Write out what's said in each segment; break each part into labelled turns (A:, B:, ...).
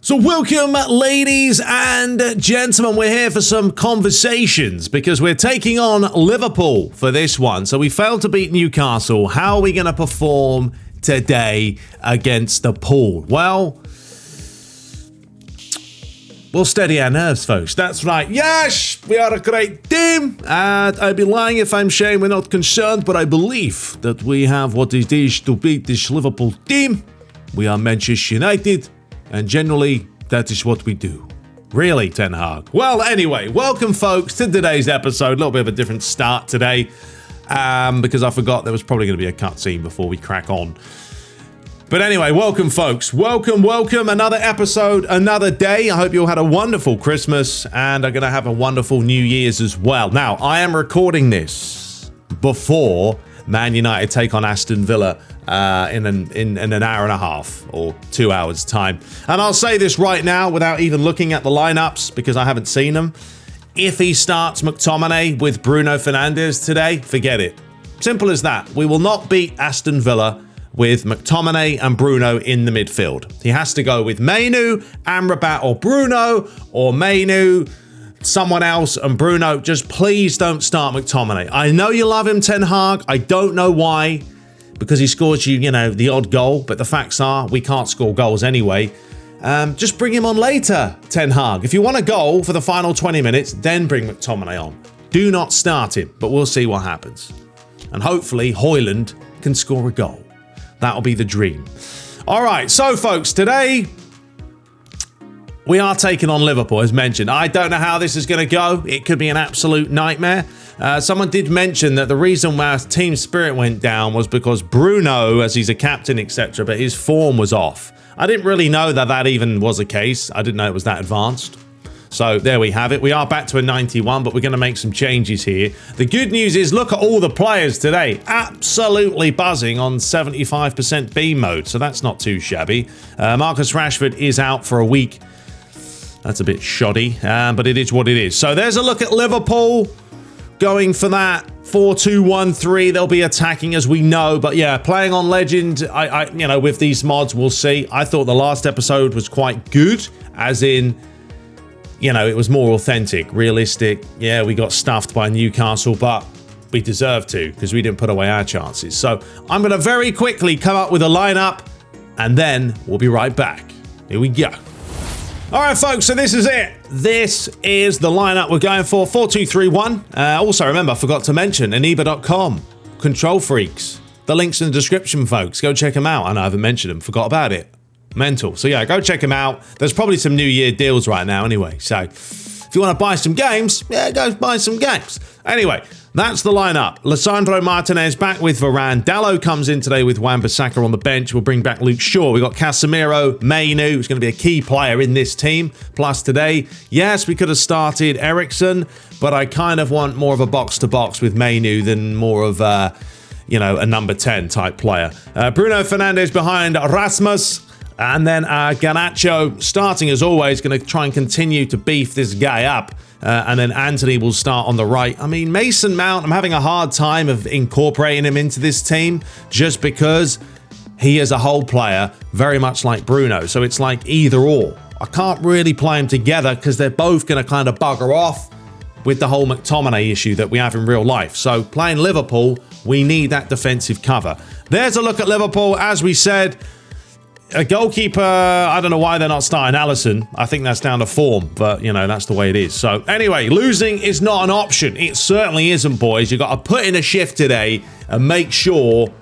A: So welcome, ladies and gentlemen. We're here for some conversations because we're taking on Liverpool for this one. So we failed to beat Newcastle. How are we going to perform today against the Pool? Well, we'll steady our nerves, folks. That's right. Yes, we are a great team. And I'd be lying if I'm saying we're not concerned, but I believe that we have what it is to beat this Liverpool team. We are Manchester United. And generally, that is what we do. Really, Ten Hag? Well, anyway, welcome, folks, to today's episode. A little bit of a different start today because I forgot there was probably going to be a cutscene before we crack on. But anyway, welcome, folks. Welcome. Another episode, another day. I hope you all had a wonderful Christmas and are going to have a wonderful New Year's as well. Now, I am recording this before Man United take on Aston Villa in an hour and a half or 2 hours time. And I'll say this right now without even looking at the lineups because I haven't seen them. If he starts McTominay with Bruno Fernandes today, forget it. Simple as that. We will not beat Aston Villa with McTominay and Bruno in the midfield. He has to go with Mainu, Amrabat or Bruno, or Mainu, someone else, and Bruno. Just please don't start McTominay. I know you love him, Ten Hag. I don't know why, because he scores you, the odd goal. But the facts are we can't score goals anyway. Just bring him on later, Ten Hag. If you want a goal for the final 20 minutes, then bring McTominay on. Do not start him, but we'll see what happens. And hopefully Højlund can score a goal. That'll be the dream. All right, so folks, today we are taking on Liverpool, as mentioned. I don't know how this is going to go. It could be an absolute nightmare. Someone did mention that the reason why team spirit went down was because Bruno, as he's a captain, etc., but his form was off. I didn't really know that even was the case. I didn't know it was that advanced. So there we have it. We are back to a 91, but we're going to make some changes here. The good news is, look at all the players today. Absolutely buzzing on 75% B mode, so that's not too shabby. Marcus Rashford is out for a week. That's a bit shoddy, but it is what it is. So there's a look at Liverpool going for that 4-2-1-3. They'll be attacking, as we know. But yeah, playing on Legend, I with these mods, we'll see. I thought the last episode was quite good, as in, it was more authentic, realistic. Yeah, we got stuffed by Newcastle, but we deserved to because we didn't put away our chances. So I'm going to very quickly come up with a lineup, and then we'll be right back. Here we go. All right, folks, so this is it. This is the lineup we're going for, 4-2-3-1. Also, remember, I forgot to mention, Aniba.com, Control Freaks. The link's in the description, folks. Go check them out. I know I haven't mentioned them. Forgot about it. Mental. So, yeah, go check them out. There's probably some New Year deals right now anyway. So, if you want to buy some games, yeah, go buy some games. Anyway, that's the lineup. Lisandro Martinez back with Varane. Dalot comes in today with Wan-Bissaka on the bench. We'll bring back Luke Shaw. We've got Casemiro, Mainu, who's going to be a key player in this team. Plus today, yes, we could have started Eriksen, but I kind of want more of a box-to-box with Mainu than more of a number 10 type player. Bruno Fernandes behind Rasmus. And then Garnacho starting as always, going to try and continue to beef this guy up. And then Anthony will start on the right. I mean, Mason Mount, I'm having a hard time of incorporating him into this team just because he is a whole player, very much like Bruno. So it's like either or. I can't really play them together because they're both going to kind of bugger off with the whole McTominay issue that we have in real life. So playing Liverpool, we need that defensive cover. There's a look at Liverpool. As we said, a goalkeeper, I don't know why they're not starting Alisson. I think that's down to form, but, that's the way it is. So, anyway, losing is not an option. It certainly isn't, boys. You've got to put in a shift today and make sure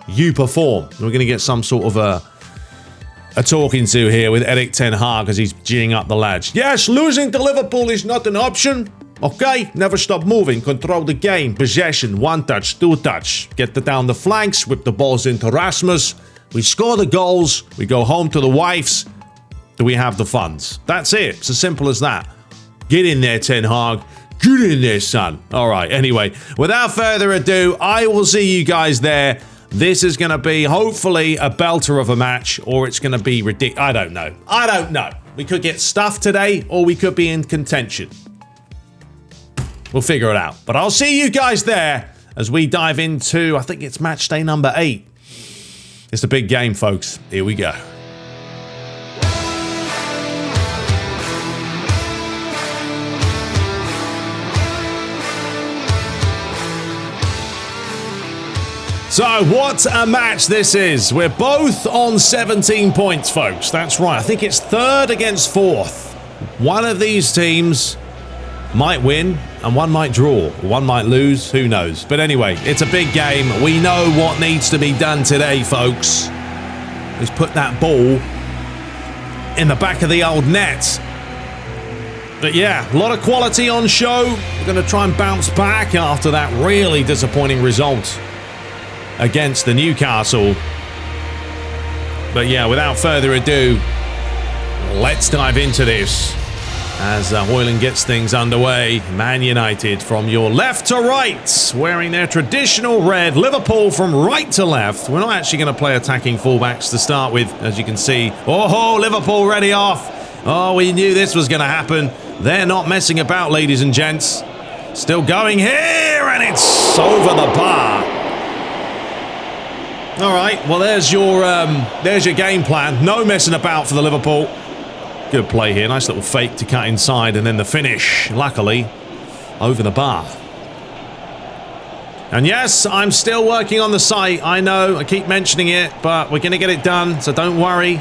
A: you perform. We're going to get some sort of a talking to here with Erik Ten Hag as he's geeing up the lads. Yes, losing to Liverpool is not an option. Okay, never stop moving, control the game, possession, one touch, two touch. Get it down the flanks, whip the balls into Rasmus. We score the goals, we go home to the wives, do we have the funds? That's it, it's as simple as that. Get in there, Ten Hag. Get in there, son. All right, anyway, without further ado, I will see you guys there. This is going to be, hopefully, a belter of a match, or it's going to be ridiculous. I don't know. We could get stuffed today, or we could be in contention. We'll figure it out. But I'll see you guys there as we dive into, I think it's match day number 8. It's a big game, folks. Here we go. So, what a match this is. We're both on 17 points, folks. That's right. I think it's third against fourth. One of these teams might win and one might draw. One might lose. Who knows? But anyway, it's a big game. We know what needs to be done today, folks. Is put that ball in the back of the old net. But yeah, a lot of quality on show. We're going to try and bounce back after that really disappointing result against the Newcastle. But yeah, without further ado, let's dive into this as Hoyland gets things underway. Man United from your left to right, wearing their traditional red. Liverpool from right to left. We're not actually going to play attacking fullbacks to start with, as you can see. Oh, Liverpool ready off. Oh, we knew this was going to happen. They're not messing about, ladies and gents. Still going here, and it's over the bar. All right, well, there's your game plan. No messing about for the Liverpool. Good play here. Nice little fake to cut inside, and then the finish, luckily, over the bar. And yes, I'm still working on the site. I know, I keep mentioning it, but we're going to get it done, so don't worry.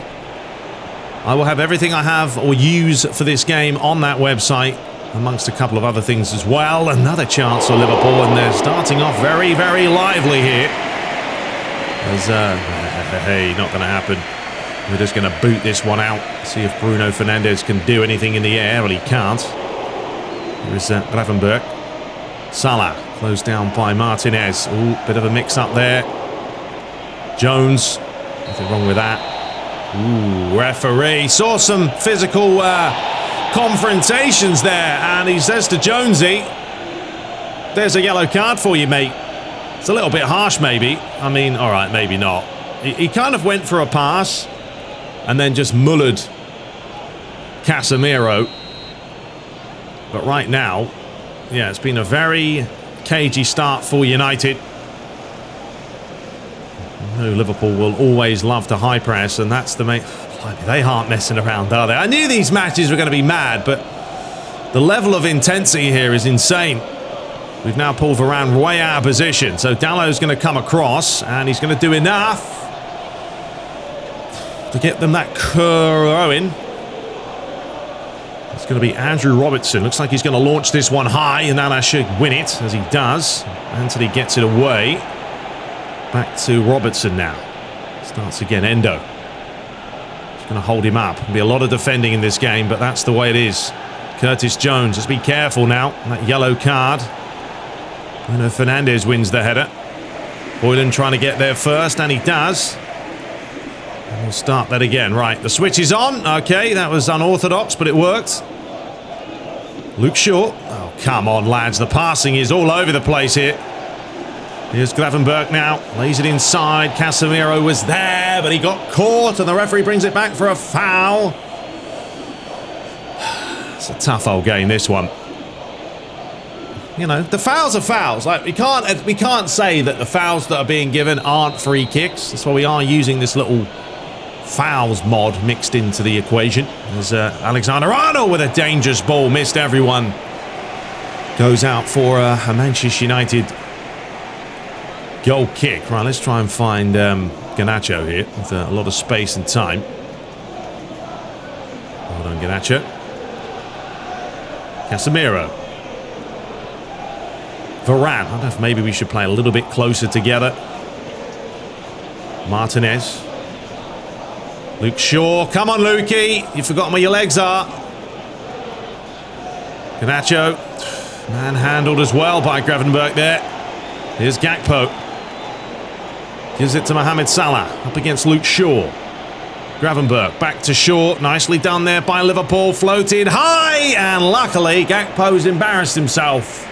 A: I will have everything I have or use for this game on that website, amongst a couple of other things as well. Another chance for Liverpool, and they're starting off very, very lively here. As, hey, not going to happen. We're just going to boot this one out. See if Bruno Fernandes can do anything in the air. Well, he can't. Here's Gravenberch. Salah, closed down by Martinez. Ooh, bit of a mix-up there. Jones, nothing wrong with that. Ooh, referee. Saw some physical confrontations there, and he says to Jonesy, there's a yellow card for you, mate. It's a little bit harsh, maybe. I mean, all right, maybe not. He kind of went for a pass and then just mullered Casemiro. But right now, yeah, it's been a very cagey start for United. No, Liverpool will always love to high press, and that's the main... They aren't messing around, are they? I knew these matches were going to be mad, but the level of intensity here is insane. We've now pulled Varane way out of position, so Dallow's going to come across, and he's going to do enough to get them that curl in. It's going to be Andrew Robertson. Looks like he's going to launch this one high, and Nana should win it, as he does. Anthony gets it away. Back to Robertson now. Starts again, Endo. He's going to hold him up. There'll be a lot of defending in this game, but that's the way it is. Curtis Jones, just be careful now. That yellow card. Bruno Fernandes wins the header. Hoyland trying to get there first, and he does. And we'll start that again. Right, the switch is on. Okay, that was unorthodox, but it worked. Luke Shaw. Oh, come on, lads. The passing is all over the place here. Here's Gravenberch now. Lays it inside. Casemiro was there, but he got caught, and the referee brings it back for a foul. It's a tough old game, this one. You know, the fouls are fouls. Like, we can't say that the fouls that are being given aren't free kicks. That's why we are using this little fouls mod mixed into the equation. There's Alexander-Arnold with a dangerous ball. Missed everyone. Goes out for a Manchester United goal kick. Right, let's try and find Garnacho here with a lot of space and time. Well done, Garnacho. Casemiro. Varane. I don't know if maybe we should play a little bit closer together. Martinez. Luke Shaw. Come on, Lukey. You've forgotten where your legs are. Garnacho. Manhandled as well by Gravenberch there. Here's Gakpo. Gives it to Mohamed Salah. Up against Luke Shaw. Gravenberch back to Shaw. Nicely done there by Liverpool. Floated high. And luckily, Gakpo's embarrassed himself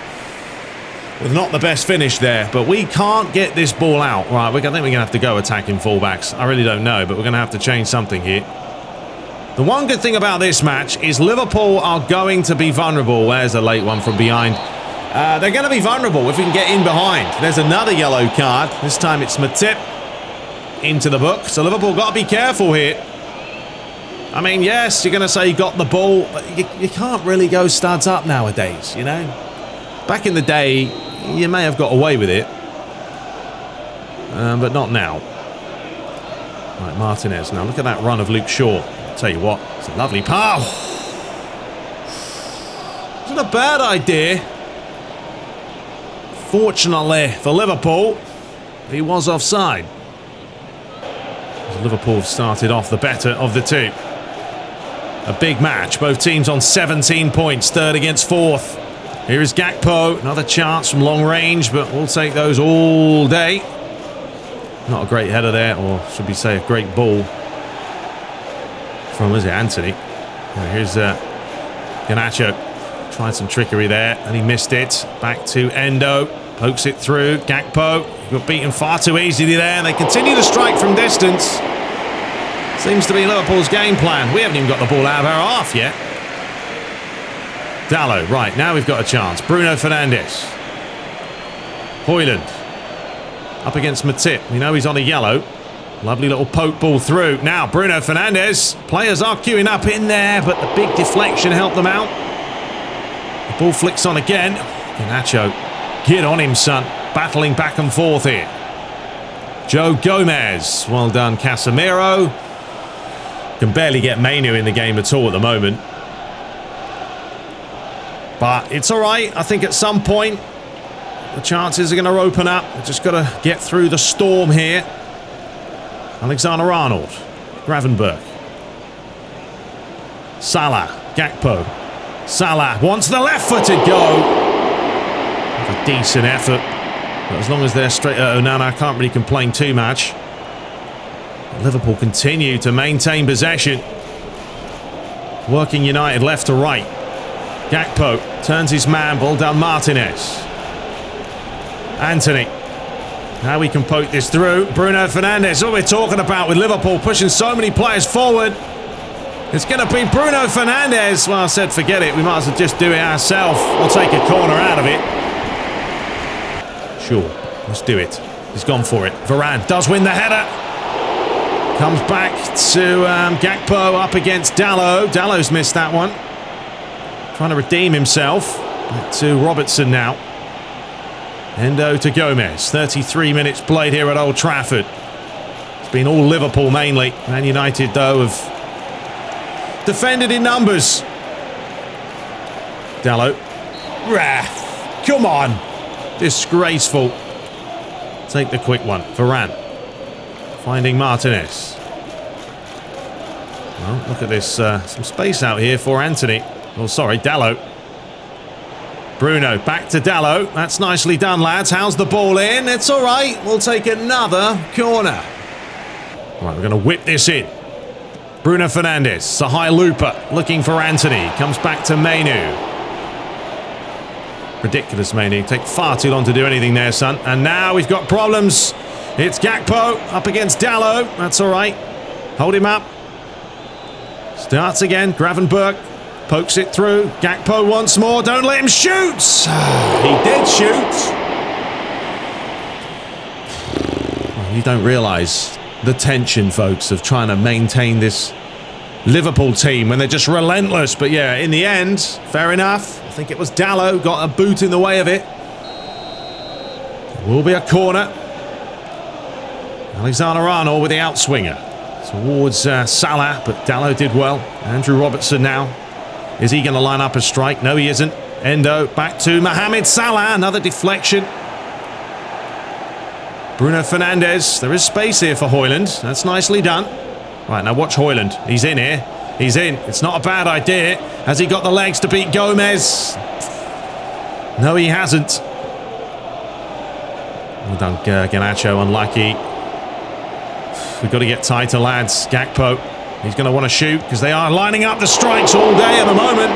A: with not the best finish there. But we can't get this ball out. Right, I think we're going to have to go attacking fullbacks. I really don't know, but we're going to have to change something here. The one good thing about this match is Liverpool are going to be vulnerable. There's a late one from behind. They're going to be vulnerable if we can get in behind. There's another yellow card. This time it's Matip into the book. So Liverpool got to be careful here. I mean, yes, you're going to say you got the ball, but you can't really go studs up nowadays, you know? Back in the day, you may have got away with it. but not now. Right, Martinez. Now look at that run of Luke Shaw. I'll tell you what, it's a lovely pass. Isn't a bad idea. Fortunately for Liverpool, he was offside. Liverpool have started off the better of the two. A big match. Both teams on 17 points, third against fourth. Here is Gakpo. Another chance from long range, but we'll take those all day. Not a great header there, or should we say a great ball from, is it, Anthony? Here's Garnacho. Tried some trickery there, and he missed it. Back to Endo. Pokes it through. Gakpo got beaten far too easily there, and they continue to strike from distance. Seems to be Liverpool's game plan. We haven't even got the ball out of our half yet. Dalot, right, now we've got a chance. Bruno Fernandes. Højlund. Up against Matip. We know he's on a yellow. Lovely little poke ball through. Now, Bruno Fernandes. Players are queuing up in there, but the big deflection helped them out. The ball flicks on again. Garnacho. Get on him, son. Battling back and forth here. Joe Gomez. Well done, Casemiro. Can barely get Mainu in the game at all at the moment. But it's all right. I think at some point, the chances are going to open up. We've just got to get through the storm here. Alexander-Arnold. Gravenberch. Salah. Gakpo. Salah wants the left-footed goal. A decent effort. But as long as they're straight at Onana, I can't really complain too much. Liverpool continue to maintain possession. Working United left to right. Gakpo turns his man, ball down Martinez. Anthony. Now we can poke this through. Bruno Fernandes. What we're talking about with Liverpool pushing so many players forward. It's going to be Bruno Fernandes. Well, I said forget it. We might as well just do it ourselves. We'll take a corner out of it. Sure, let's do it. He's gone for it. Varane does win the header. Comes back to Gakpo up against Dalot. Dalot's missed that one. Trying to redeem himself. Back to Robertson now. Endo to Gomez. 33 minutes played here at Old Trafford. It's been all Liverpool mainly. Man United, though, have defended in numbers. Dalot. Come on. Disgraceful. Take the quick one. Varane. Finding Martinez. Well, look at this. Some space out here for Anthony. Oh, sorry, Dalot. Bruno, back to Dalot. That's nicely done, lads. How's the ball in? It's all right. We'll take another corner. All right, we're going to whip this in. Bruno Fernandes. Sahai Lupa looking for Anthony. Comes back to Mainu. Ridiculous, Mainu. Take far too long to do anything there, son. And now we've got problems. It's Gakpo up against Dalot. That's all right. Hold him up. Starts again. Gravenberch pokes it through. Gakpo once more. Don't let him shoot. He did shoot. You don't realise the tension, folks, of trying to maintain this Liverpool team when they're just relentless. But yeah, in the end, fair enough. I think it was Dalot got a boot in the way of it. It will be a corner. Alexander-Arnold with the outswinger towards Salah, but Dalot did well. Andrew Robertson now. Is he going to line up a strike? No, he isn't. Endo back to Mohamed Salah. Another deflection. Bruno Fernandes. There is space here for Højlund. That's nicely done. Right, now watch Højlund. He's in here. He's in. It's not a bad idea. Has he got the legs to beat Gomez? No, he hasn't. Well done, Garnacho. Unlucky. We've got to get tighter, lads. Gakpo. He's going to want to shoot because they are lining up the strikes all day at the moment.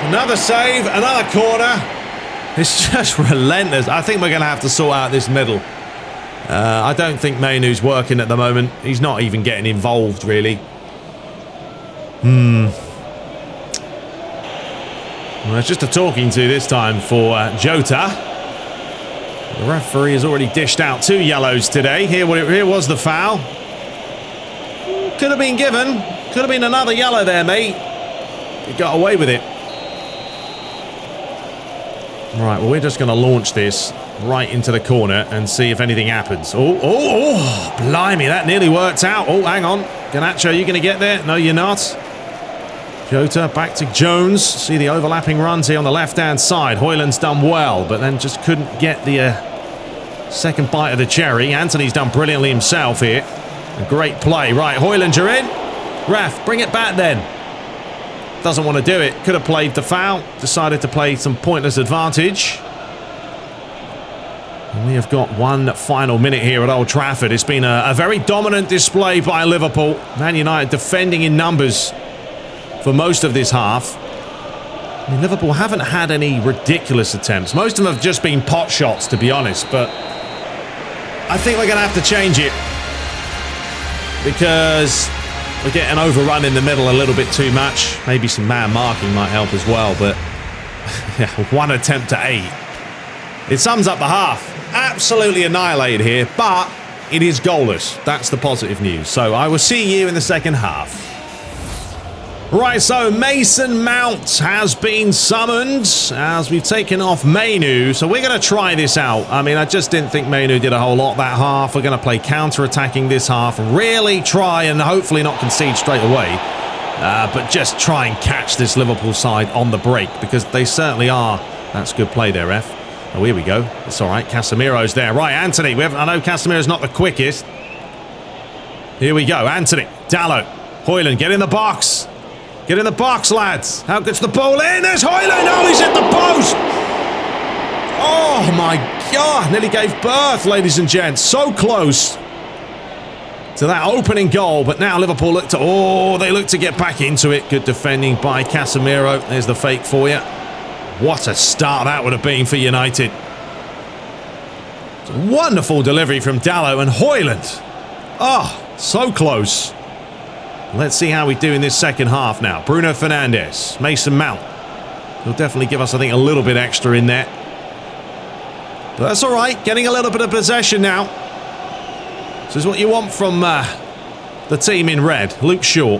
A: Another save, another corner. It's just relentless. I think we're going to have to sort out this middle. I don't think Mainu's working at the moment. He's not even getting involved, really. Well, it's just a talking to this time for Jota. The referee has already dished out 2 yellows today. Here was the foul. Could have been given. Could have been another yellow there, mate. He got away with it. Right, well, we're just going to launch this right into the corner and see if anything happens. Oh, blimey, that nearly worked out. Oh, hang on. Garnacho, are you going to get there? No, you're not. Jota back to Jones. See the overlapping runs here on the left-hand side. Højlund's done well, but then just couldn't get the second bite of the cherry. Anthony's done brilliantly himself here. A great play. Right, Højlund, you're in. Ref, bring it back then. Doesn't want to do it. Could have played the foul. Decided to play some pointless advantage. And we have got one final minute here at Old Trafford. It's been a very dominant display by Liverpool. Man United defending in numbers for most of this half. I mean, Liverpool haven't had any ridiculous attempts. Most of them have just been pot shots, to be honest. But I think we're going to have to change it, because we're getting overrun in the middle a little bit too much. Maybe some man marking might help as well, but yeah, 1 attempt to 8. It sums up the half. Absolutely annihilated here, but it is goalless. That's the positive news. So I will see you in the second half. Right, so Mason Mount has been summoned as we've taken off Mainu. So we're going to try this out. I mean, I just didn't think Mainu did a whole lot that half. We're going to play counter-attacking this half. Really try and hopefully not concede straight away. But just try and catch this Liverpool side on the break, because they certainly are. That's good play there, ref. Oh, here we go. It's all right. Casemiro's there. Right, Anthony. I know Casemiro's not the quickest. Here we go. Anthony. Dalot. Højlund, get in the box. Get in the box, lads. How gets the ball in? There's Højlund. Oh, he's hit the post. Oh, my God. Nearly gave birth, ladies and gents. So close to that opening goal. But now Liverpool look to... Oh, they look to get back into it. Good defending by Casemiro. There's the fake for you. What a start that would have been for United. It's a wonderful delivery from Dalot and Højlund. Oh, so close. Let's see how we do in this second half now. Bruno Fernandes, Mason Mount. He'll definitely give us, I think, a little bit extra in there. But that's all right. Getting a little bit of possession now. This is what you want from the team in red. Luke Shaw.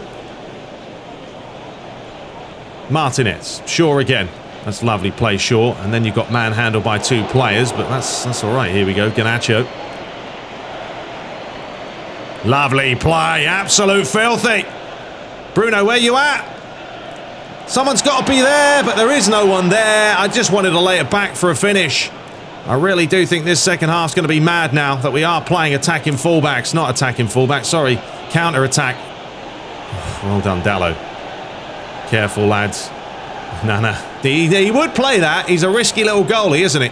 A: Martinez. Shaw again. That's lovely play, Shaw. And then you've got manhandled by 2 players, but that's all right. Here we go. Garnacho. Lovely play. Absolute filthy. Bruno, where you at? Someone's got to be there, but there is no one there. I just wanted to lay it back for a finish. I really do think this second half's going to be mad now that we are playing attacking fullbacks. Not attacking fullbacks, sorry. Counter-attack. Well done, Dalot. Careful, lads. No. He would play that. He's a risky little goalie, isn't it?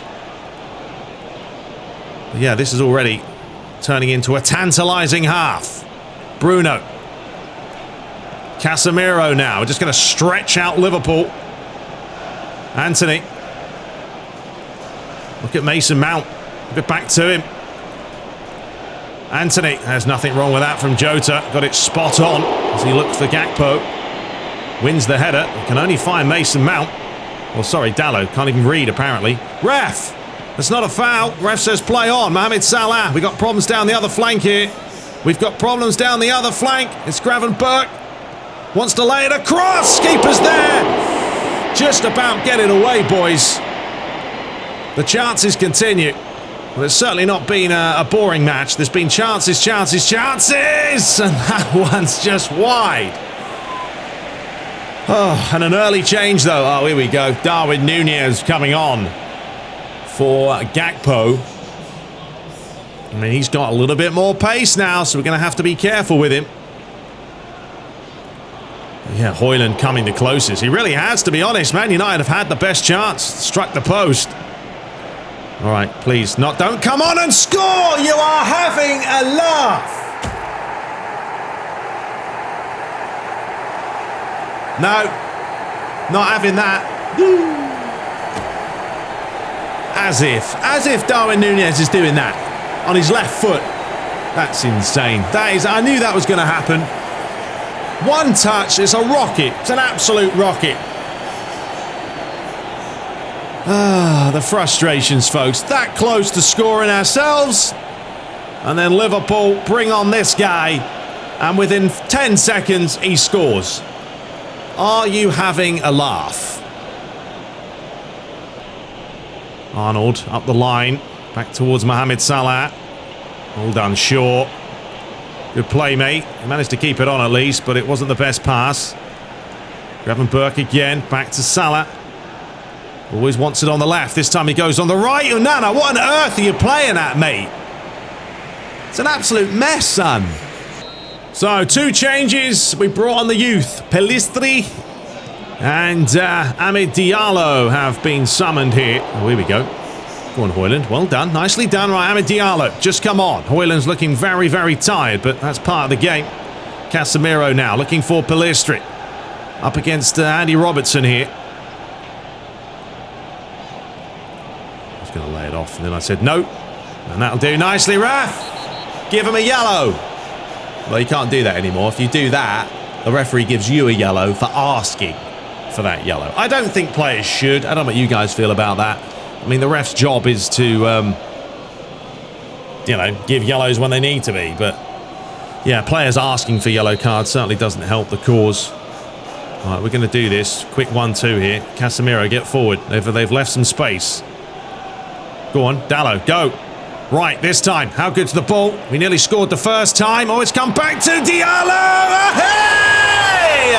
A: But yeah, this is already turning into a tantalising half. Bruno. Casemiro now. We're just going to stretch out Liverpool. Anthony. Look at Mason Mount. Get back to him. Anthony. There's nothing wrong with that from Jota. Got it spot on as he looks for Gakpo. Wins the header. Can only find Mason Mount. Well, sorry, Dalot. Can't even read, apparently. Ref! That's not a foul. Ref says play on. Mohamed Salah. We've got problems down the other flank here. We've got problems down the other flank. It's Gravenberch. Wants to lay it across. Keeper's there. Just about get it away, boys. The chances continue. Well, it's certainly not been a boring match. There's been chances, chances, chances! And that one's just wide. Oh, and an early change, though. Oh, here we go. Darwin Núñez coming on for Gakpo. I mean, he's got a little bit more pace now, so we're going to have to be careful with him. Yeah, Højlund coming the closest. He really has, to be honest. Man United have had the best chance. Struck the post. All right, please, don't come on and score! You are having a laugh! No, not having that. As if Darwin Núñez is doing that on his left foot. That's insane. I knew that was going to happen. One touch, it's a rocket. It's an absolute rocket. The frustrations, folks. That close to scoring ourselves. And then Liverpool bring on this guy. And within 10 seconds, he scores. Are you having a laugh? Arnold up the line. Back towards Mohamed Salah. All done, Shaw. Good play, mate. He managed to keep it on at least, but it wasn't the best pass. Gravenberch again. Back to Salah. Always wants it on the left. This time he goes on the right. Onana, what on earth are you playing at, mate? It's an absolute mess, son. So, 2 changes. We brought on the youth. Pelistri and Amid Diallo have been summoned here. Oh, here we go. Go on, Højlund. Well done. Nicely done. Right, Amid Diallo. Just come on. Højlund's looking very, very tired, but that's part of the game. Casemiro now looking for Pelistri. Up against Andy Robertson here. I was going to lay it off, and then I said no. And that'll do nicely, Raf. Give him a yellow. Well, you can't do that anymore. If you do that, the referee gives you a yellow for asking for that yellow. I don't think players should. I don't know what you guys feel about that. I mean, the ref's job is to, you know, give yellows when they need to be. But, yeah, players asking for yellow cards certainly doesn't help the cause. All right, we're going to do this. Quick 1-2 here. Casemiro, get forward. They've left some space. Go on, Dallo, go. Right, this time. How good's the ball? We nearly scored the first time. Oh, it's come back to Diallo. Hey!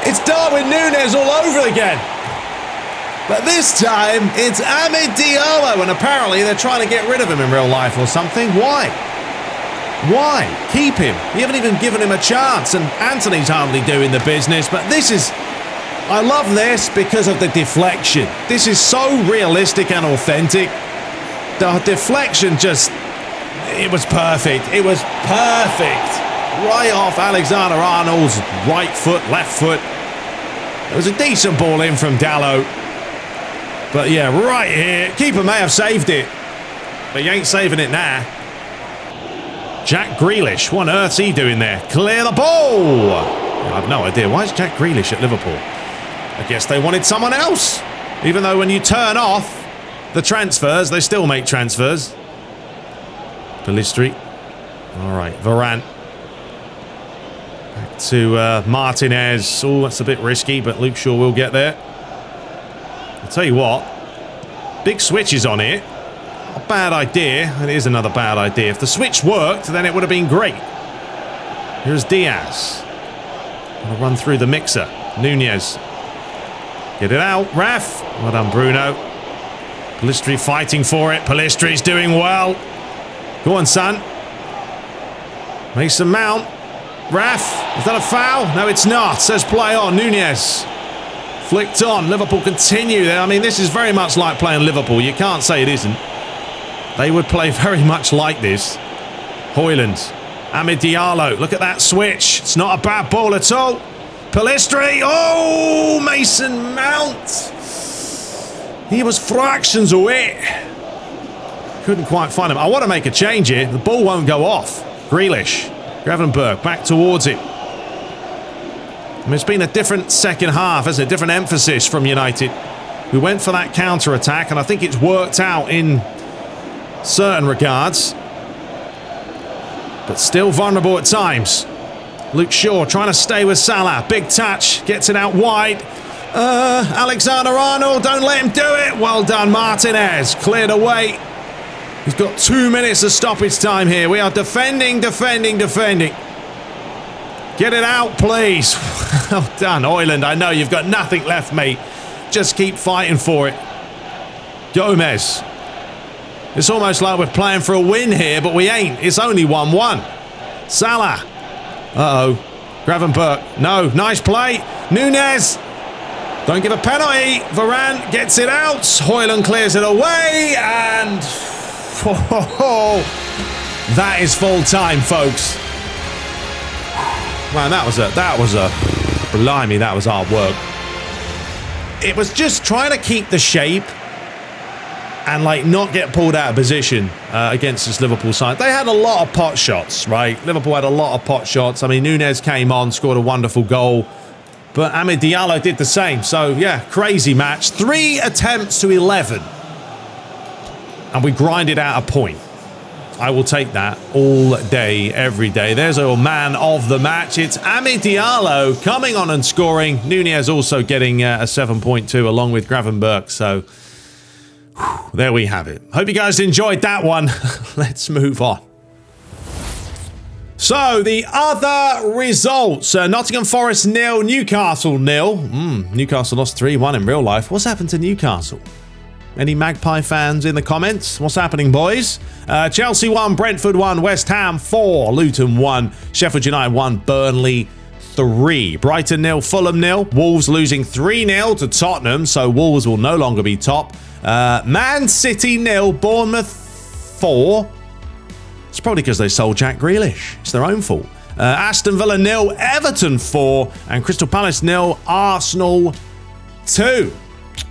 A: It's Darwin Núñez all over again. But this time, it's Amid Diallo, and apparently they're trying to get rid of him in real life or something. Why? Why? Keep him. You haven't even given him a chance, and Anthony's hardly doing the business, but this is... I love this because of the deflection. This is so realistic and authentic. The deflection just... It was perfect. It was perfect. Right off Alexander-Arnold's right foot, left foot. It was a decent ball in from Dallo. But yeah, right here. Keeper may have saved it, but he ain't saving it now. Jack Grealish, what on earth's he doing there? Clear the ball! I have no idea. Why is Jack Grealish at Liverpool? I guess they wanted someone else. Even though when you turn off the transfers, they still make transfers. Pelistri. All right, Varane. Back to Martinez. Oh, that's a bit risky, but Luke Shaw will get there. I'll tell you what, big switch is on here. A bad idea. It is another bad idea. If the switch worked, then it would have been great. Here's Diaz. Gonna run through the mixer. Núñez. Get it out. Raf. Well done, Bruno. Pelistri fighting for it. Pelistri's doing well. Go on, son. Mason Mount. Raf. Is that a foul? No, it's not. Says play on. Núñez. Flicked on. Liverpool continue there. I mean, this is very much like playing Liverpool. You can't say it isn't. They would play very much like this. Højlund. Amid Diallo. Look at that switch. It's not a bad ball at all. Pelistri. Oh, Mason Mount. He was fractions away. Couldn't quite find him. I want to make a change here. The ball won't go off. Grealish. Gravenberch back towards it. I mean, it's been a different second half, hasn't it? Different emphasis from United. We went for that counter-attack, and I think it's worked out in certain regards. But still vulnerable at times. Luke Shaw trying to stay with Salah. Big touch. Gets it out wide. Alexander-Arnold, don't let him do it. Well done, Martinez. Cleared away. He's got 2 minutes of stoppage time here. We are defending. Get it out, please. Well done, Højlund. I know you've got nothing left, mate. Just keep fighting for it. Gomez. It's almost like we're playing for a win here, but we ain't. It's only 1-1. Salah. Uh-oh. Gravenberch. No. Nice play. Núñez. Don't give a penalty. Varane gets it out. Højlund clears it away. And... that is full time, folks. Man, that was a blimey, that was hard work. It was just trying to keep the shape and like not get pulled out of position against this Liverpool side. They had a lot of pot shots, right? Liverpool had a lot of pot shots. I mean, Núñez came on, scored a wonderful goal, but Amid Diallo did the same. So yeah, crazy match. 3 attempts to 11, and we grinded out a point. I will take that all day, every day. There's our man of the match. It's Amid Diallo coming on and scoring. Nunez also getting a 7.2 along with Gravenberg. So there we have it. Hope you guys enjoyed that one. Let's move on. So, the other results. Nottingham Forest 0, Newcastle 0. Newcastle lost 3-1 in real life. What's happened to Newcastle? Any Magpie fans in the comments? What's happening, boys? Chelsea 1, Brentford 1, West Ham 4, Luton 1, Sheffield United 1, Burnley 3. Brighton 0, Fulham 0. Wolves losing 3-0 to Tottenham, so Wolves will no longer be top. Man City 0, Bournemouth 4. It's probably because they sold Jack Grealish. It's their own fault. Aston Villa 0, Everton 4, and Crystal Palace 0, Arsenal 2.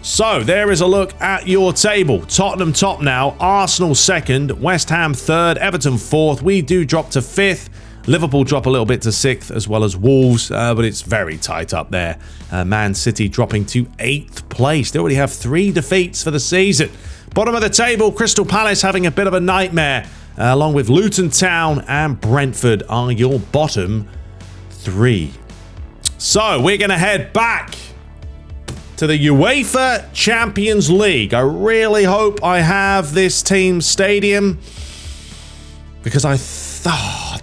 A: So, there is a look at your table. Tottenham top now, Arsenal second, West Ham third, Everton fourth. We do drop to fifth. Liverpool drop a little bit to sixth, as well as Wolves, but it's very tight up there. Man City dropping to 8th place. They already have 3 defeats for the season. Bottom of the table, Crystal Palace having a bit of a nightmare. Along with Luton Town and Brentford are your bottom 3. So, we're going to head back to the UEFA Champions League. I really hope I have this team's stadium, because I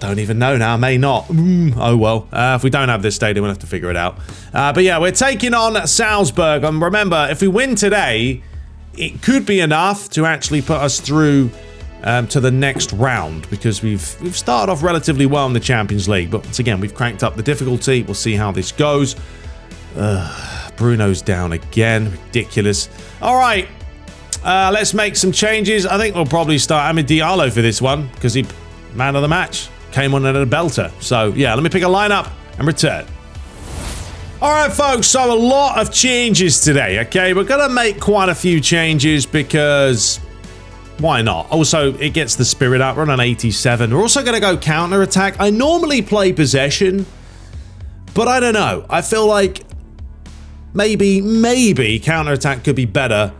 A: don't even know now. I may not. Oh well. If we don't have this stadium, we'll have to figure it out. But yeah, we're taking on Salzburg. And remember, if we win today, it could be enough to actually put us through to the next round, because we've started off relatively well in the Champions League. But once again, we've cranked up the difficulty. We'll see how this goes. Bruno's down again. Ridiculous. All right. Let's make some changes. I think we'll probably start Amid Diallo for this one, because he, man of the match, came on at a belter. So, yeah, let me pick a lineup and return. All right, folks, so a lot of changes today, okay? We're going to make quite a few changes because why not? Also, it gets the spirit up. We're on an 87. We're also going to go counter-attack. I normally play possession, but I don't know. I feel like maybe counter-attack could be better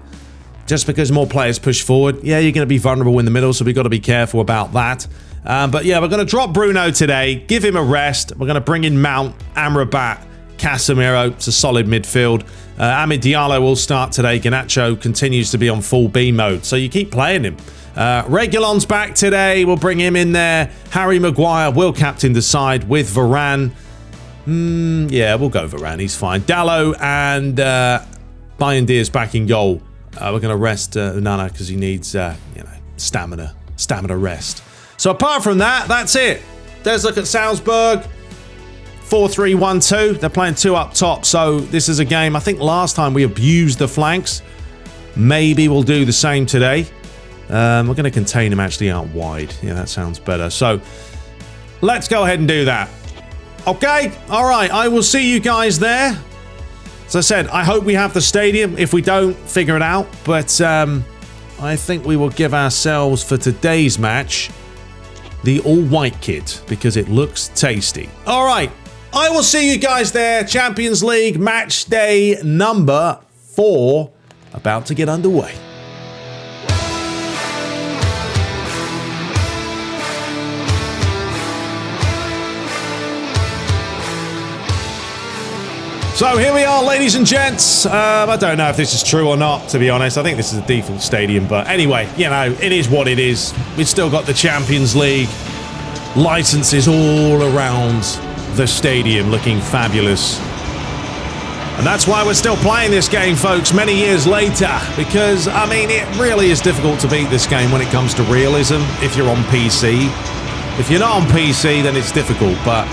A: just because more players push forward. Yeah, you're going to be vulnerable in the middle, so we've got to be careful about that. But yeah, we're going to drop Bruno today, give him a rest. We're going to bring in Mount, Amrabat, Casemiro. It's a solid midfield. Amid Diallo will start today. Garnacho continues to be on full B mode, so you keep playing him. Reguilon's back today. We'll bring him in there. Harry Maguire will captain the side with Varane. Yeah, we'll go Varane. He's fine. Dallo and Bayandier's back in goal. We're going to rest Nana because he needs, stamina rest. So apart from that, that's it. There's a look at Salzburg. 4-3-1-2. They're playing 2 up top. So this is a game. I think last time we abused the flanks. Maybe we'll do the same today. We're going to contain him actually out wide. Yeah, that sounds better. So let's go ahead and do that. Okay. All right. I will see you guys there. As I said, I hope we have the stadium. If we don't, figure it out. But I think we will give ourselves for today's match the all-white kit because it looks tasty. All right. I will see you guys there. Champions League match day number 4 about to get underway. So here we are, ladies and gents. I don't know if this is true or not, to be honest. I think this is a default stadium, but anyway, you know, it is what it is. We've still got the Champions League licenses all around the stadium looking fabulous. And that's why we're still playing this game, folks, many years later. Because, I mean, it really is difficult to beat this game when it comes to realism if you're on PC. If you're not on PC, then it's difficult, but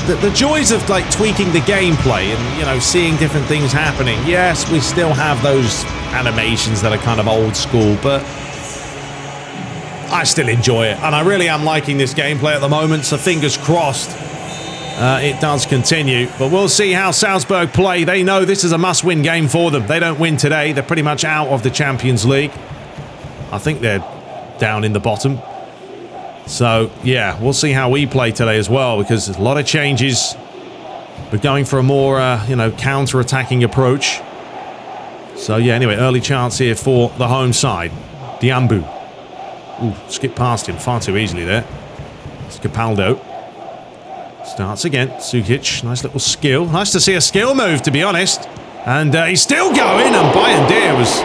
A: the joys of like tweaking the gameplay and, you know, seeing different things happening. Yes, we still have those animations that are kind of old school, but I still enjoy it. And I really am liking this gameplay at the moment, so fingers crossed it does continue. But we'll see how Salzburg play. They know this is a must-win game for them. They don't win today, they're pretty much out of the Champions League. I think they're down in the bottom. So, yeah, we'll see how we play today as well, because there's a lot of changes. We're going for a more, counter-attacking approach. So, yeah, anyway, early chance here for the home side. Diambu. Ooh, skip past him far too easily there. Capaldo. Starts again. Sukic, nice little skill. Nice to see a skill move, to be honest. And he's still going, and Bayern was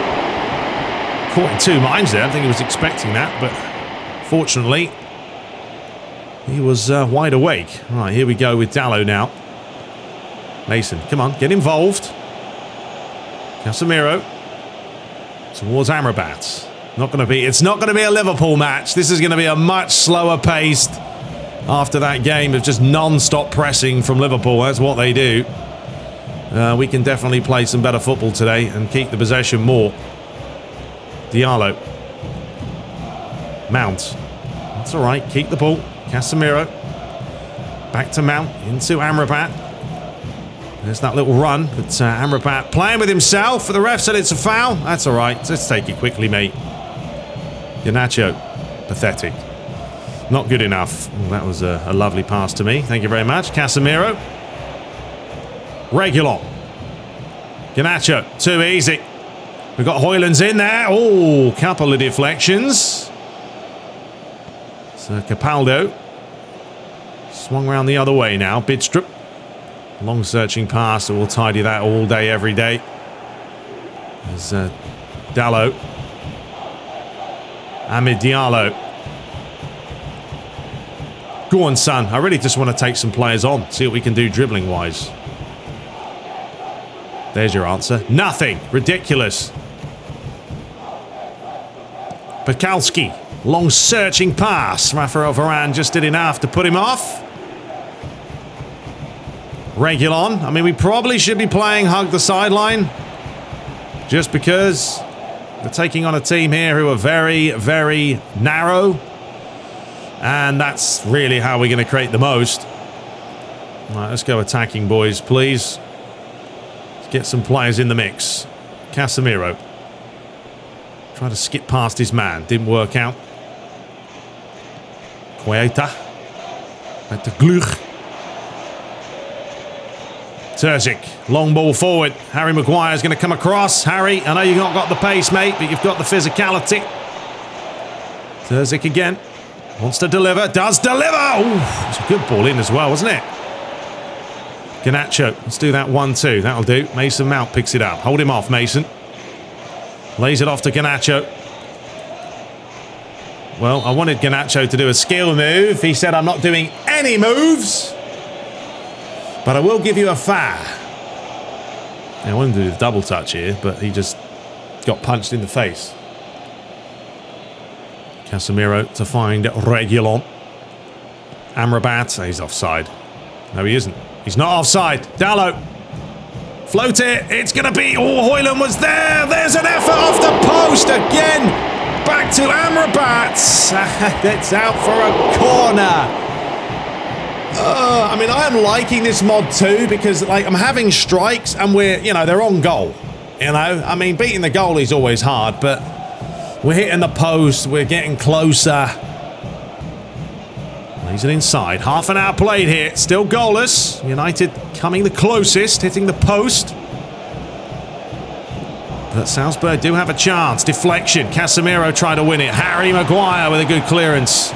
A: caught in two minds there. I don't think he was expecting that, but fortunately, he was wide awake. All right, here we go with Dalot now. Mason, come on, get involved. Casemiro towards Amrabat. It's not going to be a Liverpool match. This is going to be a much slower paced after that game of just non-stop pressing from Liverpool. That's what they do. We can definitely play some better football today and keep the possession more. Diallo. Mount. That's all right. Keep the ball. Casemiro. Back to Mount. Into Amrabat. There's that little run. But Amrabat playing with himself. The ref said it's a foul. That's all right. Let's take it quickly, mate. Garnacho. Pathetic. Not good enough. Oh, that was a lovely pass to me. Thank you very much. Casemiro. Reguilon. Garnacho. Too easy. We've got Højlund's in there. Oh, couple of deflections. So Capaldo. Swung around the other way now. Bidstrup. Long searching pass. So we'll tidy that all day, every day. There's Dalot. Amid Diallo. Go on, son. I really just want to take some players on. See what we can do dribbling-wise. There's your answer. Nothing. Ridiculous. Pekalski. Long searching pass. Rafael Varane just did enough to put him off. Reguilon. I mean, we probably should be playing hug the sideline. Just because we're taking on a team here who are very, very narrow. And that's really how we're going to create the most. All right, let's go attacking, boys, please. Let's get some players in the mix. Casemiro. Tried to skip past his man. Didn't work out. Queta. Back to Gluch. Terzic. Long ball forward. Harry Maguire's going to come across. Harry, I know you've not got the pace, mate, but you've got the physicality. Terzic again. Wants to deliver. Does deliver! Ooh, it's a good ball in as well, wasn't it? Garnacho. Let's do that 1-2. That'll do. Mason Mount picks it up. Hold him off, Mason. Lays it off to Garnacho. Well, I wanted Garnacho to do a skill move. He said, I'm not doing any moves. But I will give you a foul. I wanted to do the double touch here, but he just got punched in the face. Casemiro to find Reguilon. Amrabat. He's offside. No, he isn't. He's not offside. Dalot. Float it. It's going to be... Oh, Højlund was there. There's an effort off the post again. Back to Amrabat. It's out for a corner. I mean, I am liking this mod too because, like, I'm having strikes and we're, you know, they're on goal. You know, I mean, beating the goal is always hard, but we're hitting the post. We're getting closer. Lays it inside. Half an hour played here. Still goalless. United coming the closest, hitting the post. But Salzburg do have a chance. Deflection. Casemiro tried to win it. Harry Maguire with a good clearance.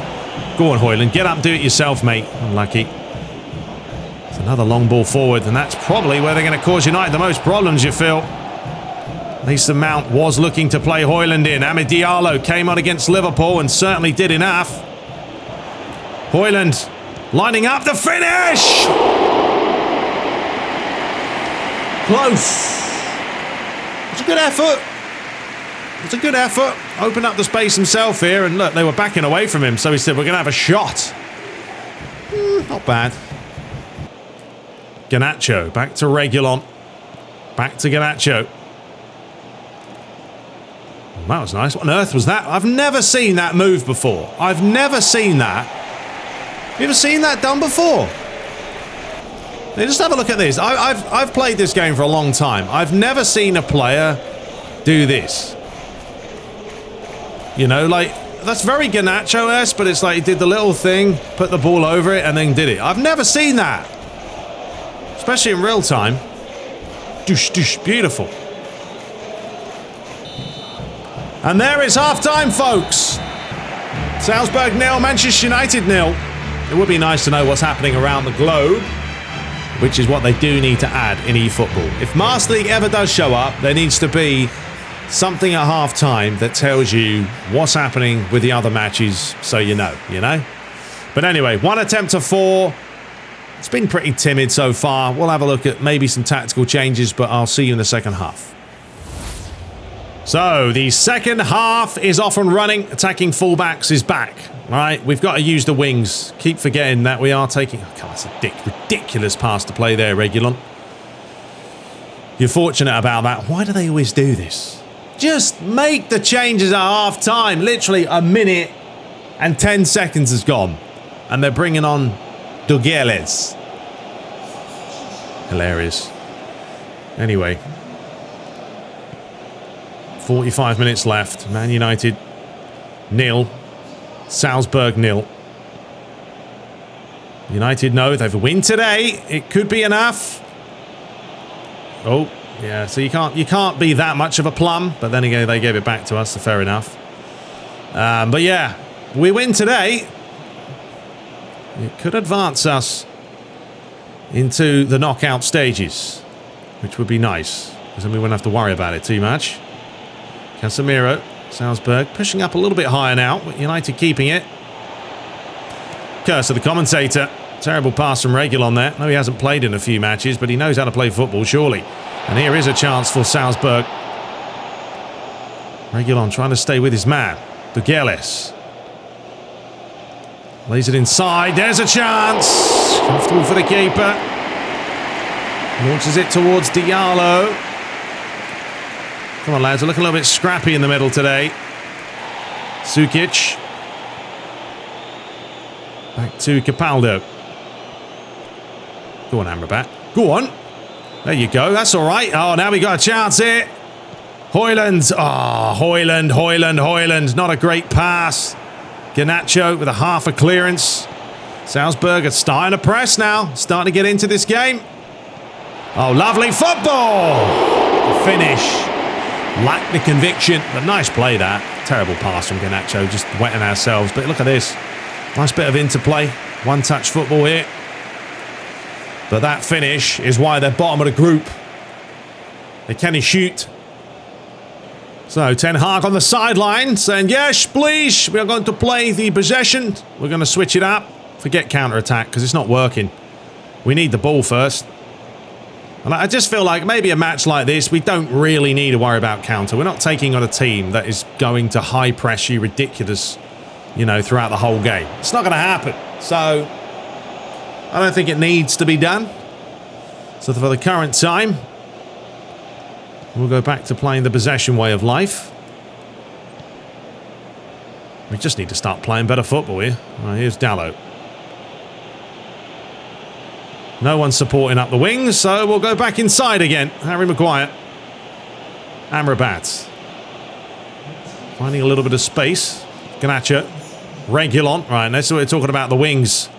A: Go on, Højlund. Get up, do it yourself, mate. Unlucky. It's another long ball forward, and that's probably where they're going to cause United the most problems, you feel. Mason Mount was looking to play Højlund in. Amid Diallo came on against Liverpool and certainly did enough. Højlund lining up the finish! Close. It's a good effort. It's a good effort. Opened up the space himself here, and look, they were backing away from him, so he said, we're going to have a shot. Not bad. Garnacho, back to Reguilon. Back to Garnacho. That was nice. What on earth was that? I've never seen that move before. I've never seen that. You ever seen that done before? Now just have a look at this. I've played this game for a long time. I've never seen a player do this. You know, like, that's very Garnacho-esque, but it's like he did the little thing, put the ball over it, and then did it. I've never seen that. Especially in real time. Doosh, doosh, beautiful. And there is half-time, folks. Salzburg 0, Manchester United 0. It would be nice to know what's happening around the globe, which is what they do need to add in eFootball. If Master League ever does show up, there needs to be something at half-time that tells you what's happening with the other matches so you know? But anyway, 1 attempt to 4. It's been pretty timid so far. We'll have a look at maybe some tactical changes, but I'll see you in the second half. So, the second half is off and running. Attacking fullbacks is back. All right, we've got to use the wings. Keep forgetting that we are taking... Oh, God, that's a ridiculous pass to play there, Regulon. You're fortunate about that. Why do they always do this? Just make the changes at half-time. Literally a minute and 10 seconds has gone. And they're bringing on Dugeles. Hilarious. Anyway... 45 minutes left. Man United 0. Salzburg 0. United know they've a win today. It could be enough. Oh, yeah. So you can't be that much of a plum. But then again, they gave it back to us, so fair enough. But yeah, we win today. It could advance us into the knockout stages, which would be nice, because then we wouldn't have to worry about it too much. Casemiro, Salzburg, pushing up a little bit higher now, but United keeping it. Curse of the commentator. Terrible pass from Regulon there. No, he hasn't played in a few matches, but he knows how to play football, surely. And here is a chance for Salzburg. Regulon trying to stay with his man. Dugeles. Lays it inside. There's a chance. Comfortable for the keeper. Launches it towards Diallo. Come on, lads. We're looking a little bit scrappy in the middle today. Sukic. Back to Capaldo. Go on, Amrabat. Go on. There you go. That's all right. Oh, now we got a chance here. Højlund. Oh, Højlund. Not a great pass. Garnacho with a half a clearance. Salzburg are starting to press now. Starting to get into this game. Oh, lovely football. The finish. Lacked the conviction, but nice play that. Terrible pass from Garnacho, just wetting ourselves. But look at this. Nice bit of interplay. One-touch football here. But that finish is why they're bottom of the group. They can't shoot. So, Ten Hag on the sideline saying, yes, please, we are going to play the possession. We're going to switch it up. Forget counter-attack, because it's not working. We need the ball first. And I just feel like maybe a match like this, we don't really need to worry about counter. We're not taking on a team that is going to high press you ridiculous, throughout the whole game. It's not going to happen. So, I don't think it needs to be done. So for the current time, we'll go back to playing the possession way of life. We just need to start playing better football here. Right, here's Dalot. No one's supporting up the wings, so we'll go back inside again. Harry Maguire. Amrabat. Finding a little bit of space. Garnacho. Regulon. Right, that's what we're talking about, the wings.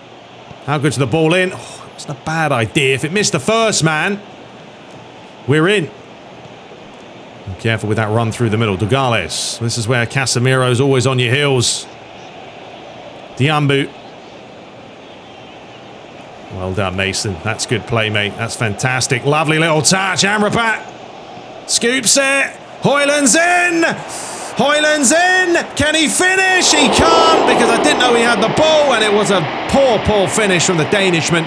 A: How good's the ball in? Oh, it's not a bad idea. If it missed the first man, we're in. Be careful with that run through the middle. Dugeles. This is where Casemiro's always on your heels. Diambu. Well done, Mason. That's good play, mate. That's fantastic. Lovely little touch. Amrabat scoops it. Højlund's in. Højlund's in. Can he finish? He can't, because I didn't know he had the ball, and it was a poor finish from the Danishman.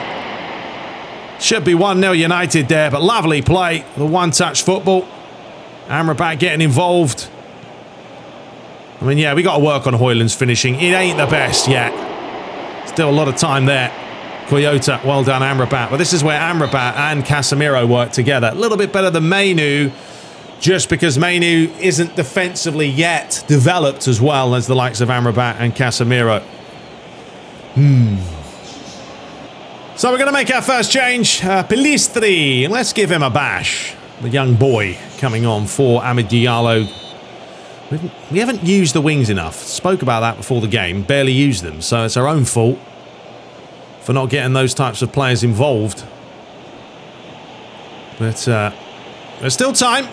A: Should be 1-0 United there, but lovely play. The one-touch football. Amrabat getting involved. I mean, yeah, we got to work on Højlund's finishing. It ain't the best yet. Still a lot of time there. Toyota, well done, Amrabat. But this is where Amrabat and Casemiro work together. A little bit better than Mainu, just because Mainu isn't defensively yet developed as well as the likes of Amrabat and Casemiro. So we're going to make our first change. Pelistri, let's give him a bash. The young boy coming on for Amid Diallo. We haven't used the wings enough. Spoke about that before the game. Barely used them, so it's our own fault for not getting those types of players involved. But there's still time.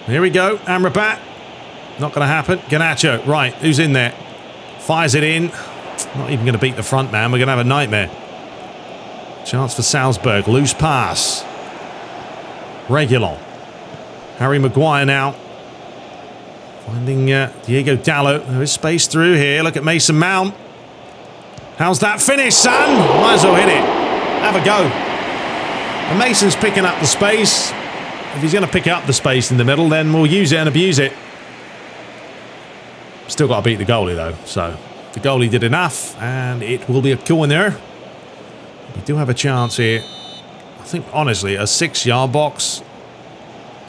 A: Here we go. Amrabat. Not going to happen. Garnacho. Right, who's in there? Fires it in. Not even going to beat the front man. We're going to have a nightmare. Chance for Salzburg. Loose pass. Reguilon. Harry Maguire now. Finding Diego Dalot. There is space through here. Look at Mason Mount. How's that finish, son? Might as well hit it. Have a go. And Mason's picking up the space. If he's going to pick up the space in the middle, then we'll use it and abuse it. Still got to beat the goalie, though. So the goalie did enough, and it will be a corner. We do have a chance here. I think, honestly, a 6-yard box.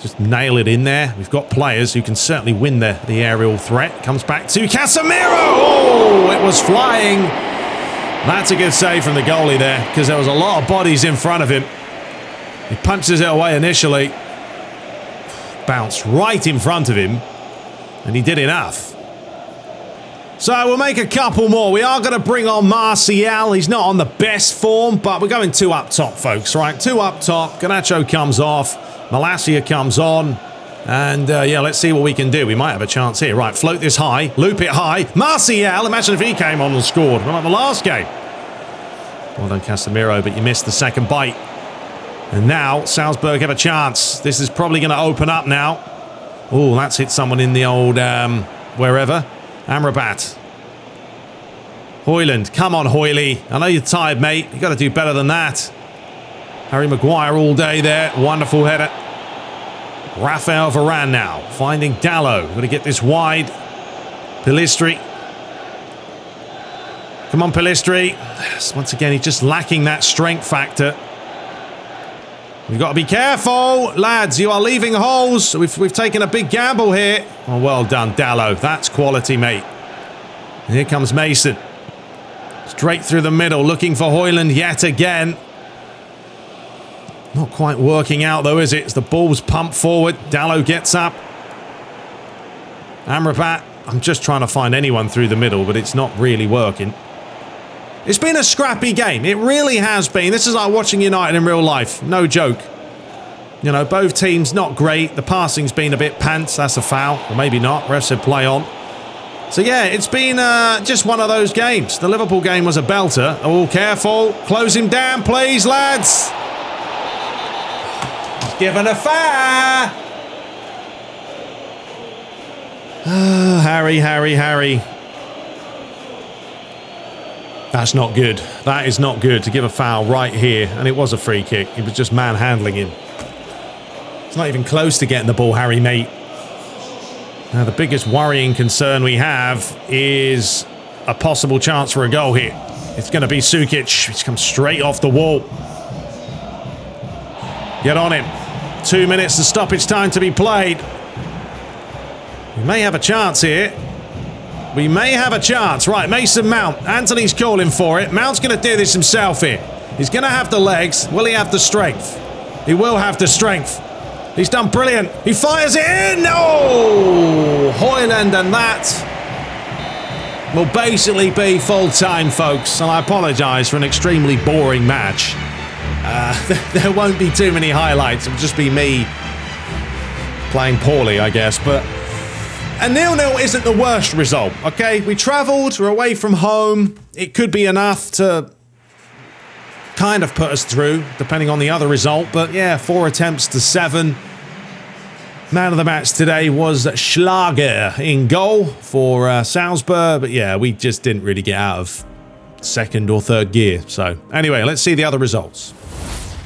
A: Just nail it in there. We've got players who can certainly win the aerial threat. Comes back to Casemiro. Oh, it was flying. That's a good save from the goalie there, because there was a lot of bodies in front of him. He punches it away initially. Bounced right in front of him, and he did enough. So we'll make a couple more. We are going to bring on Martial. He's not on the best form, but we're going 2 up top, folks, right? 2 up top. Garnacho comes off. Malacia comes on. And, yeah, let's see what we can do. We might have a chance here. Right, float this high. Loop it high. Martial, imagine if he came on and scored. Like the last game. Well done, Casemiro, but you missed the second bite. And now, Salzburg have a chance. This is probably going to open up now. Oh, that's hit someone in the old, wherever. Amrabat. Højlund. Come on, Højly. I know you're tired, mate. You've got to do better than that. Harry Maguire all day there. Wonderful header. Rafael Varane now. Finding Dalot. Got to get this wide. Pellistri. Come on, Pellistri. Once again, he's just lacking that strength factor. We've got to be careful, lads. You are leaving holes. We've taken a big gamble here. Oh, well done, Dalot. That's quality, mate. And here comes Mason. Straight through the middle, looking for Højlund yet again. Not quite working out, though, is it? As the ball's pumped forward. Dalot gets up. Amrabat. I'm just trying to find anyone through the middle, but it's not really working. It's been a scrappy game. It really has been. This is like watching United in real life. No joke. You know, both teams not great. The passing's been a bit pants. That's a foul. Or maybe not. Ref said play on. So, yeah, it's been just one of those games. The Liverpool game was a belter. Oh, careful. Close him down, please, lads. Given a foul. Harry. That's not good. That is not good to give a foul right here. And it was a free kick. He was just manhandling him. It's not even close to getting the ball, Harry, mate. Now, the biggest worrying concern we have is a possible chance for a goal here. It's going to be Sukic. He's come straight off the wall. Get on him. 2 minutes to stoppage time to be played. We may have a chance here. We may have a chance. Right, Mason Mount. Anthony's calling for it. Mount's going to do this himself here. He's going to have the legs. Will he have the strength? He will have the strength. He's done brilliant. He fires it in. Oh! Højlund, and that will basically be full time, folks. And I apologise for an extremely boring match. There won't be too many highlights. It'll just be me playing poorly, I guess. But a 0-0 isn't the worst result, okay? We travelled, we're away from home. It could be enough to kind of put us through, depending on the other result. But yeah, 4 attempts to 7. Man of the match today was Schlager in goal for Salzburg. But yeah, we just didn't really get out of second or third gear. So anyway, let's see the other results.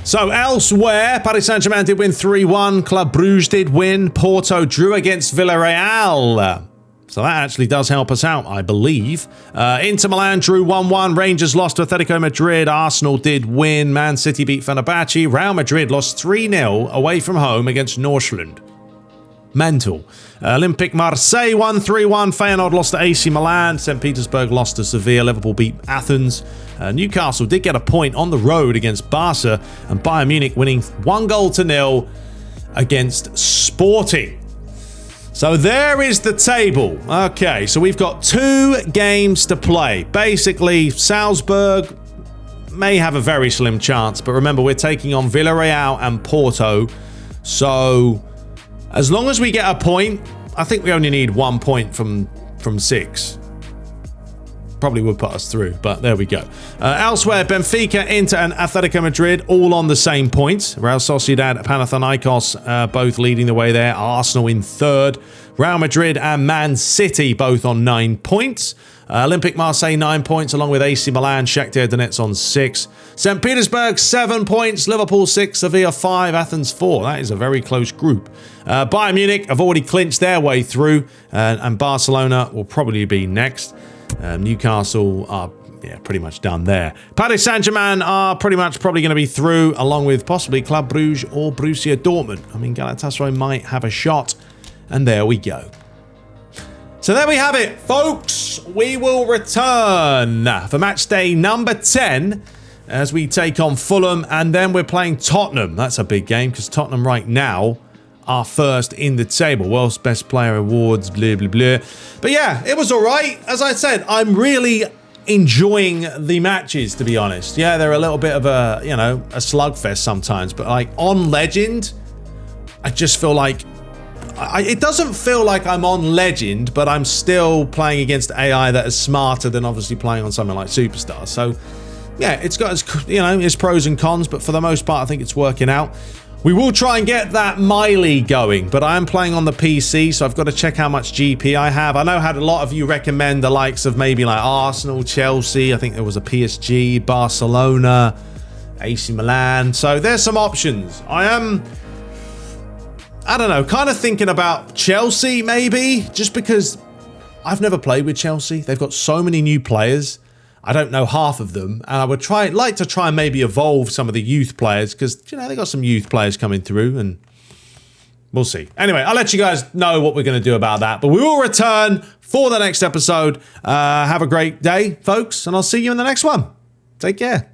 A: So elsewhere, Paris Saint-Germain did win 3-1. Club Brugge did win. Porto drew against Villarreal. So that actually does help us out, I believe. Inter Milan drew 1-1. Rangers lost to Atletico Madrid. Arsenal did win. Man City beat Fenerbahce. Real Madrid lost 3-0 away from home against Nordsjælland. Mental. Olympique Marseille won 3-1. Feyenoord lost to AC Milan. St. Petersburg lost to Sevilla. Liverpool beat Athens. Newcastle did get a point on the road against Barca. And Bayern Munich winning 1-0 against Sporting. So there is the table. Okay, so we've got 2 games to play. Basically, Salzburg may have a very slim chance. But remember, we're taking on Villarreal and Porto. So as long as we get a point, I think we only need 1 point from 6. probably would put us through, but there we go. Elsewhere, Benfica, Inter, and Atletico Madrid all on the same points. Real Sociedad, Panathinaikos both leading the way there. Arsenal in third. Real Madrid and Man City both on 9 points. Olympique Marseille 9 points, along with AC Milan, Shakhtar Donetsk on 6. St. Petersburg 7 points, Liverpool 6, Sevilla 5, Athens 4. That is a very close group. Bayern Munich have already clinched their way through, and Barcelona will probably be next. Newcastle are pretty much done there. Paris Saint-Germain are pretty much probably going to be through, along with possibly Club Brugge or Borussia Dortmund. I mean, Galatasaray might have a shot, and there we go. So there we have it, folks. We will return for match day number 10 as we take on Fulham, and then we're playing Tottenham. That's a big game because Tottenham right now are first in the table. World's Best Player Awards, blah, blah, blah. But yeah, it was all right. As I said, I'm really enjoying the matches, to be honest. Yeah, they're a little bit of a, you know, a slugfest sometimes, but like on Legend, I just feel like it doesn't feel like I'm on Legend, but I'm still playing against AI that is smarter than obviously playing on something like Superstar. So yeah, it's got its, you know, its pros and cons, but for the most part, I think it's working out. We will try and get that Miley going, but I am playing on the PC, so I've got to check how much GP I have. I know had a lot of you recommend the likes of maybe like Arsenal, Chelsea. I think there was a PSG, Barcelona, AC Milan. So there's some options. I don't know, kind of thinking about Chelsea maybe, just because I've never played with Chelsea. They've got so many new players. I don't know half of them, and I would like to try and maybe evolve some of the youth players, because, you know, they got some youth players coming through, and we'll see. Anyway, I'll let you guys know what we're going to do about that, but we will return for the next episode. Have a great day, folks, and I'll see you in the next one. Take care.